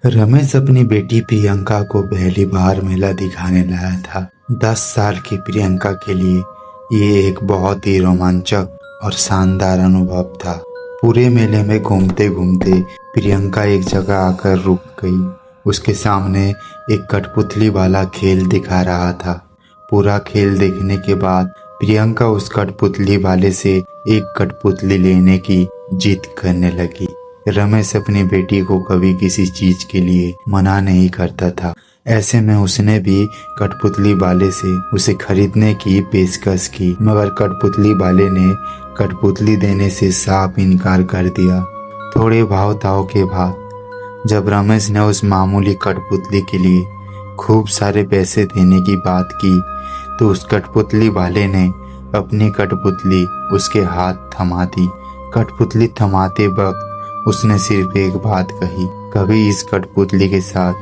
रमेश अपनी बेटी प्रियंका को पहली बार मेला दिखाने लाया था। 10 साल की प्रियंका के लिए ये एक बहुत ही रोमांचक और शानदार अनुभव था। पूरे मेले में घूमते घूमते प्रियंका एक जगह आकर रुक गई। उसके सामने एक कठपुतली वाला खेल दिखा रहा था। पूरा खेल देखने के बाद प्रियंका उस कठपुतली वाले से एक कठपुतली लेने की जिद करने लगी। रमेश अपनी बेटी को कभी किसी चीज के लिए मना नहीं करता था। ऐसे में उसने भी कठपुतली वाले से उसे खरीदने की पेशकश की, मगर कठपुतली वाले ने कठपुतली देने से साफ इनकार कर दिया। थोड़े भाव ताव के बाद जब रमेश ने उस मामूली कठपुतली के लिए खूब सारे पैसे देने की बात की, तो उस कठपुतली वाले ने अपनी कठपुतली उसके हाथ थमा दी। कठपुतली थमाते वक्त उसने सिर्फ एक बात कही, कभी इस कठपुतली के साथ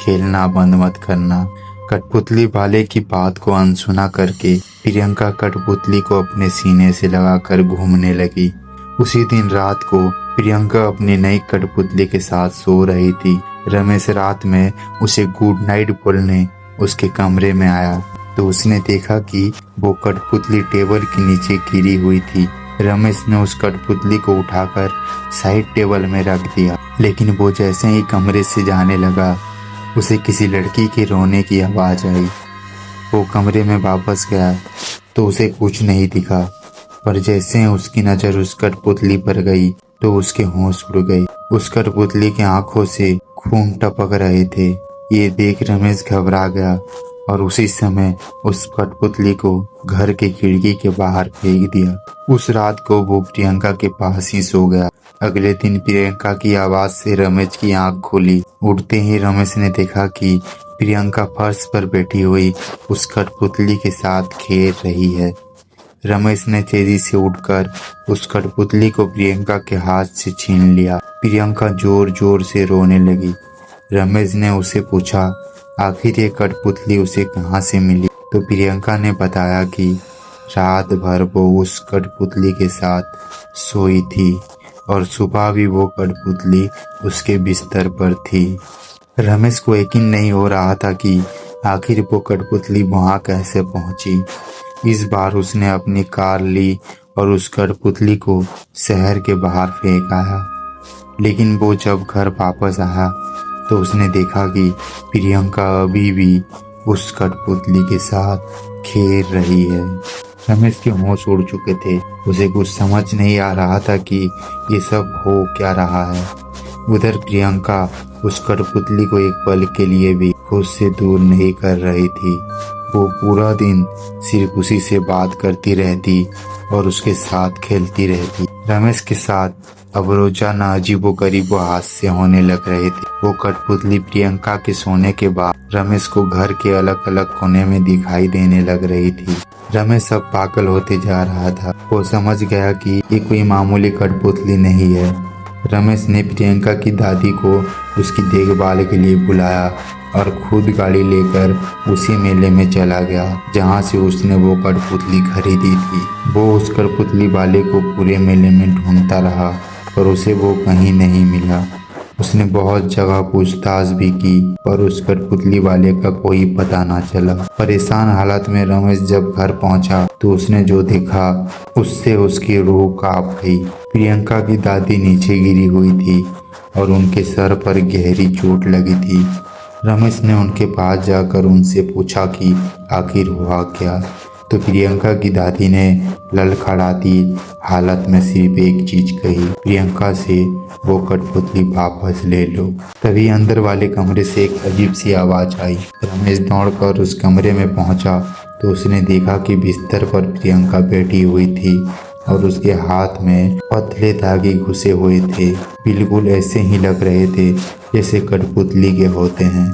खेलना बंद मत करना। कठपुतली वाले की बात को अनसुना करके प्रियंका कठपुतली को अपने सीने से लगाकर घूमने लगी। उसी दिन रात को प्रियंका अपनी नई कठपुतली के साथ सो रही थी। रमेश रात में उसे गुड नाइट बोलने उसके कमरे में आया, तो उसने देखा कि वो कठपुतली टेबल के नीचे गिरी हुई थी। रमेश ने उस कठपुतली को उठाकर साइड टेबल में रख दिया, लेकिन वो जैसे ही कमरे से जाने लगा, उसे किसी लड़की के रोने की आवाज़ आई। वो कमरे में वापस गया तो उसे कुछ नहीं दिखा, पर जैसे ही उसकी नज़र उस कठपुतली पर गई तो उसके होश उड़ गए। उस कठपुतली की आंखों से खून टपक रहे थे। ये देख रमेश घबरा गया और उसी समय उस कठपुतली को घर के खिड़की के बाहर फेंक दिया। उस रात को वो प्रियंका के पास ही सो गया। अगले दिन प्रियंका की आवाज से रमेश की आंख खुली। उठते ही रमेश ने देखा कि प्रियंका फर्श पर बैठी हुई उस कठपुतली के साथ खेल रही है। रमेश ने तेजी से उठकर उस कठपुतली को प्रियंका के हाथ से छीन लिया। प्रियंका जोर जोर से रोने लगी। रमेश ने उसे पूछा, आखिर ये कठपुतली उसे कहाँ से मिली? तो प्रियंका ने बताया कि रात भर वो उस कठपुतली के साथ सोई थी और सुबह भी वो कठपुतली उसके बिस्तर पर थी। रमेश को यकीन नहीं हो रहा था कि आखिर वो कठपुतली वहाँ कैसे पहुँची। इस बार उसने अपनी कार ली और उस कठपुतली को शहर के बाहर फेंक आया। लेकिन वो जब घर वापस आया तो उसने देखा कि प्रियंका अभी भी उस कठपुतली के साथ खेल रही है। रमेश के होश उड़ चुके थे। उसे कुछ समझ नहीं आ रहा था कि ये सब हो क्या रहा है। उधर प्रियंका उस कठपुतली को एक पल के लिए भी खुद से दूर नहीं कर रही थी। वो पूरा दिन सिर्फ उसी से बात करती रहती और उसके साथ खेलती रहती। रमेश के साथ अब रोजाना अजीबोगरीब हादसे होने लग रहे थे। वो कठपुतली प्रियंका के सोने के बाद रमेश को घर के अलग अलग कोने में दिखाई देने लग रही थी। रमेश अब पागल होते जा रहा था। वो समझ गया कि ये कोई मामूली कठपुतली नहीं है। रमेश ने प्रियंका की दादी को उसकी देखभाल के लिए बुलाया और खुद गाड़ी लेकर उसी मेले में चला गया जहां से उसने वो कठपुतली खरीदी थी। वो उस कठपुतली वाले को पूरे मेले में ढूंढता रहा, पर उसे वो कहीं नहीं मिला। उसने बहुत जगह पूछताछ भी की, पर उस कठपुतली वाले का कोई पता ना चला। परेशान हालत में रमेश जब घर पहुंचा तो उसने जो देखा उससे उसकी रूह कांप गई। प्रियंका की दादी नीचे गिरी हुई थी और उनके सर पर गहरी चोट लगी थी। रमेश ने उनके पास जाकर उनसे पूछा कि आखिर हुआ क्या। तो प्रियंका की दादी ने लड़खड़ाती हालत में सिर्फ एक चीज कही, प्रियंका से वो कठपुतली वापस ले लो। तभी अंदर वाले कमरे से एक अजीब सी आवाज आई। रमेश दौड़कर उस कमरे में पहुंचा तो उसने देखा कि बिस्तर पर प्रियंका बैठी हुई थी और उसके हाथ में पतले धागे घुसे हुए थे। बिल्कुल ऐसे ही लग रहे थे जैसे कठपुतली के होते हैं।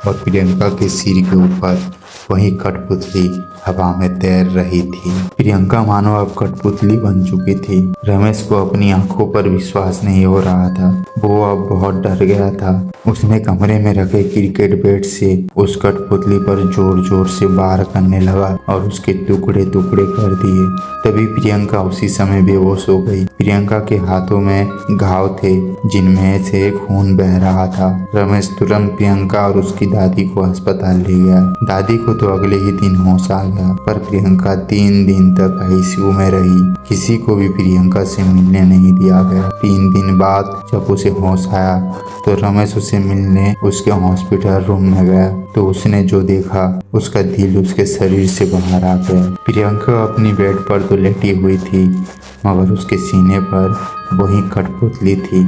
और प्रियंका के सिर के ऊपर वहीं कठपुतली हवा में तैर रही थी। प्रियंका मानो अब कठपुतली बन चुकी थी। रमेश को अपनी आंखों पर विश्वास नहीं हो रहा था। वो अब बहुत डर गया था। उसने कमरे में रखे क्रिकेट बैट से उस कठपुतली पर जोर जोर से वार करने लगा और उसके टुकड़े टुकड़े कर दिए। तभी प्रियंका उसी समय बेहोश हो गई। प्रियंका के हाथों में घाव थे जिनमें से खून बह रहा था। रमेश तुरंत प्रियंका और उसकी दादी को अस्पताल ले गया। दादी को तो अगले ही दिन होश आ गया, पर प्रियंका 3 दिन तक आईसीयू में रही। किसी को भी प्रियंका से मिलने नहीं दिया गया। 3 दिन बाद जब उसे होश आया तो रमेश उसे मिलने उसके हॉस्पिटल रूम में गया, तो उसने जो देखा उसका दिल उसके शरीर से बाहर आ गया। प्रियंका अपनी बेड पर तो लेटी हुई थी, मगर उसके सीने पर वही कठपुतली थी।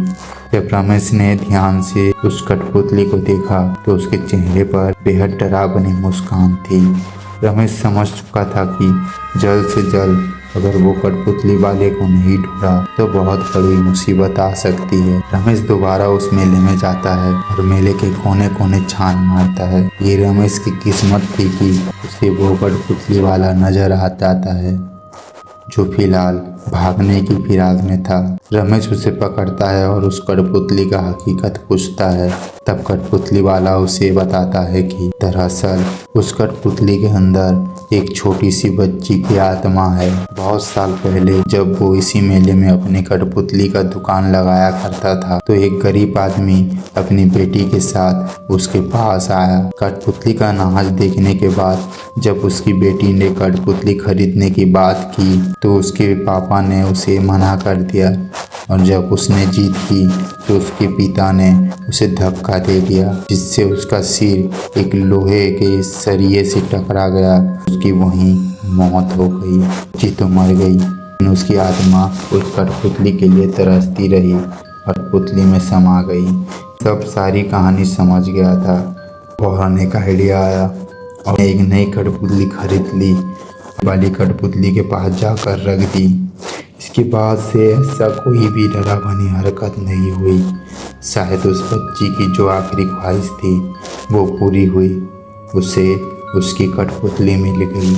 जब रमेश ने ध्यान से उस कठपुतली को देखा तो उसके चेहरे पर बेहद डरावनी मुस्कान थी। रमेश समझ चुका था कि जल्द से जल्द अगर वो कठपुतली वाले को नहीं ढूंढा तो बहुत बड़ी मुसीबत आ सकती है। रमेश दोबारा उस मेले में जाता है और मेले के कोने कोने छान मारता है। ये रमेश की किस्मत थी कि उसे वो कठपुतली वाला नजर आता है जो फिलहाल भागने की फिराक में था। रमेश उसे पकड़ता है और उस कठपुतली का हकीकत पूछता है। तब कठपुतली वाला उसे बताता है कि दरअसल उस कठपुतली के अंदर एक छोटी सी बच्ची की आत्मा है। बहुत साल पहले जब वो इसी मेले में अपनी कठपुतली का दुकान लगाया करता था, तो एक गरीब आदमी अपनी बेटी के साथ उसके पास आया। कठपुतली का नाच देखने के बाद जब उसकी बेटी ने कठपुतली खरीदने की बात की तो उसके पापा ने उसे मना कर दिया, और जब उसने जीत की तो उसके पिता ने उसे धक्का दे दिया, जिससे उसका सिर एक लोहे के सरिये से टकरा गया। उसकी वहीं मौत हो गई। जी तो मर गई, लेकिन उसकी आत्मा उस कठपुतली के लिए तरसती रही और पुतली में समा गई। सब सारी कहानी समझ गया था। फौरन एक आइडिया आया और एक नई कठपुतली खरीद ली, वाली कठपुतली के पास जाकर रख दी। इसके बाद से ऐसा कोई भी डरावनी हरकत नहीं हुई। शायद उस बच्ची की जो आखिरी ख्वाहिश थी वो पूरी हुई। उसे उसकी कठपुतली मिल गई।